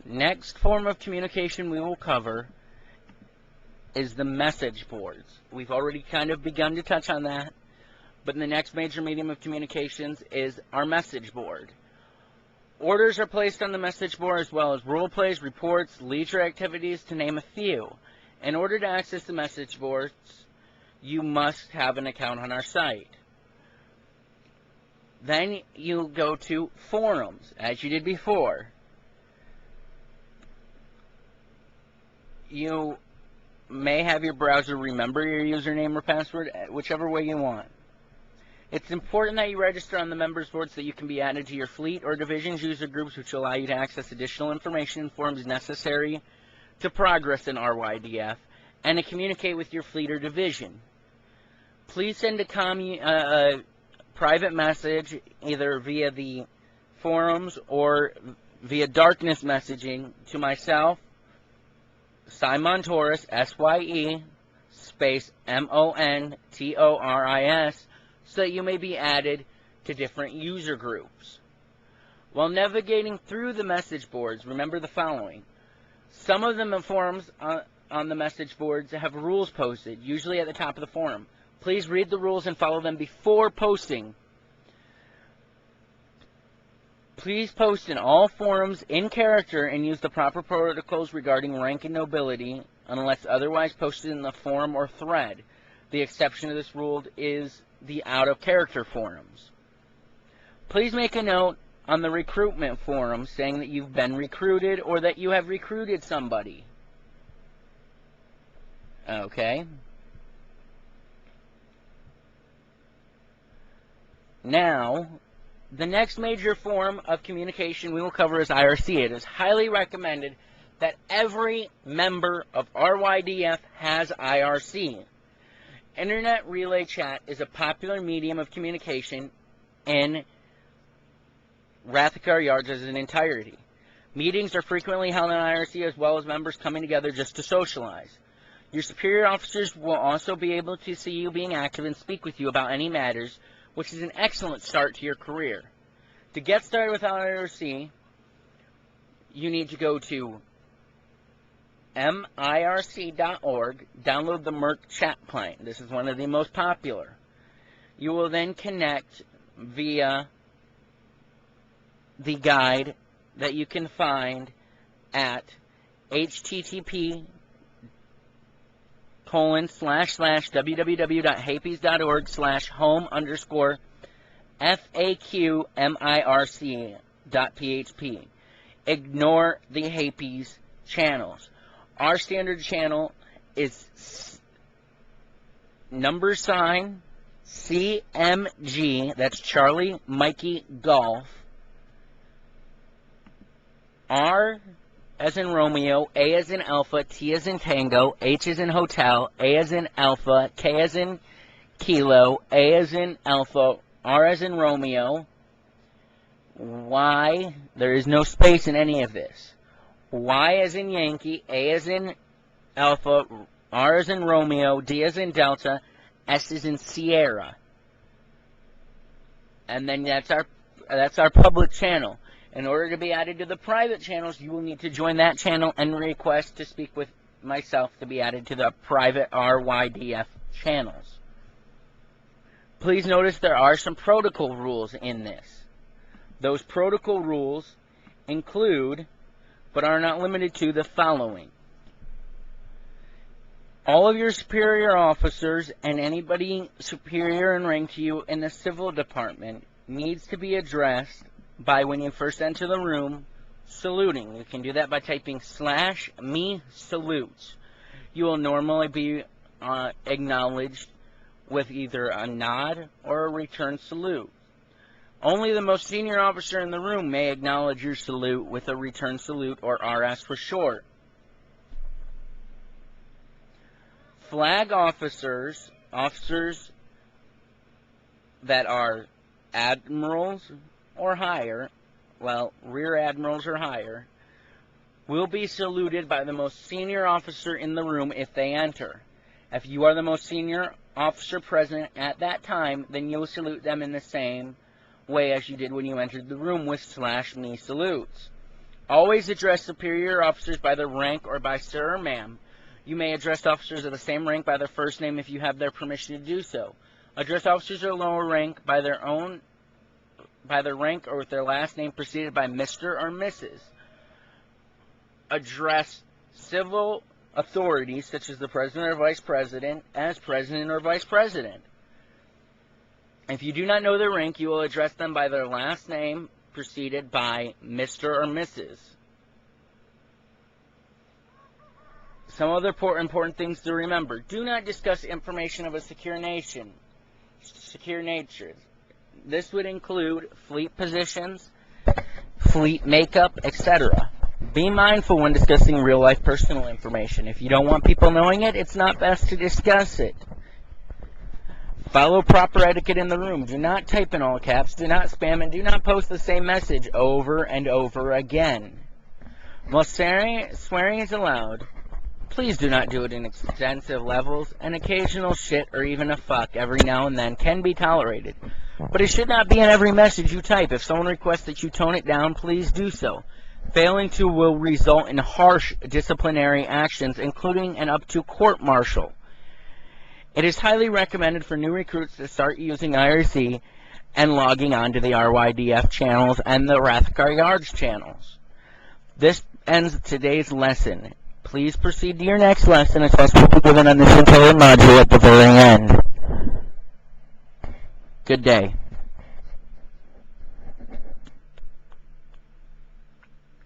Next form of communication we will cover is the message boards. We've already kind of begun to touch on that, but the next major medium of communications is our message board. Orders are placed on the message board as well as role plays, reports, leisure activities, to name a few. In order to access the message boards, you must have an account on our site. Then you go to forums, as you did before. You may have your browser remember your username or password, whichever way you want. It's important that you register on the members board so that you can be added to your fleet or division's user groups, which will allow you to access additional information and forms necessary to progress in RYDF and to communicate with your fleet or division. Please send a private message either via the forums or via darkness messaging to myself, Simon Torres, S-Y-E, space M-O-N-T-O-R-I-S, so that you may be added to different user groups. While navigating through the message boards, remember the following. Some of the forums on the message boards have rules posted, usually at the top of the forum. Please read the rules and follow them before posting. Please post in all forums in character and use the proper protocols regarding rank and nobility unless otherwise posted in the forum or thread. The exception to this rule is the out-of-character forums. Please make a note on the recruitment forum saying that you've been recruited or that you have recruited somebody. Okay. Now, the next major form of communication we will cover is IRC. It is highly recommended that every member of RYDF has IRC. Internet relay chat is a popular medium of communication in Rathgar Yards as an entirety. Meetings are frequently held in IRC as well as members coming together just to socialize. Your superior officers will also be able to see you being active and speak with you about any matters, which is an excellent start to your career. To get started with IRC, you need to go to mirc.org, download the Merc chat client. This is one of the most popular. You will then connect via the guide that you can find at http://www.hapes.org/home_FAQMIRC.php. Ignore the Hapes channels. Our standard channel is $CMG, that's Charlie Mikey Golf, R as in Romeo, A as in Alpha, T as in Tango, H as in Hotel, A as in Alpha, K as in Kilo, A as in Alpha, R as in Romeo, Y, there is no space in any of this. Y as in Yankee, A as in Alpha, R as in Romeo, D as in Delta, S as in Sierra. And then that's our public channel. In order to be added to the private channels, you will need to join that channel and request to speak with myself to be added to the private RYDF channels. Please notice there are some protocol rules in this. Those protocol rules include, but are not limited to, the following. All of your superior officers and anybody superior in rank to you in the civil department needs to be addressed by, when you first enter the room, saluting. You can do that by typing /me salutes. You will normally be acknowledged with either a nod or a return salute. Only the most senior officer in the room may acknowledge your salute with a return salute, or RS for short. Flag officers, officers that are admirals or higher, well, rear admirals or higher, will be saluted by the most senior officer in the room if they enter. If you are the most senior officer present at that time, then you'll salute them in the same way as you did when you entered the room with /me salutes. Always address superior officers by their rank or by sir or ma'am. You may address officers of the same rank by their first name if you have their permission to do so. Address officers of lower rank by their rank or with their last name preceded by Mr. or Mrs. Address civil authorities such as the president or vice president as president or vice president. If you do not know their rank, you will address them by their last name preceded by Mr. or Mrs. Some other important things to remember. Do not discuss information of a secure nature. This would include fleet positions, fleet makeup, etc. Be mindful when discussing real-life personal information. If you don't want people knowing it, it's not best to discuss it. Follow proper etiquette in the room. Do not type in all caps, do not spam, and do not post the same message over and over again. While swearing is allowed, please do not do it in extensive levels. An occasional shit or even a fuck every now and then can be tolerated. But it should not be in every message you type. If someone requests that you tone it down, please do so. Failing to will result in harsh disciplinary actions, including and up to court-martial. It is highly recommended for new recruits to start using IRC and logging on to the RYDF channels and the Rathgar Yards channels. This ends today's lesson. Please proceed to your next lesson. A test will be given on this entire module at the very end. Good day.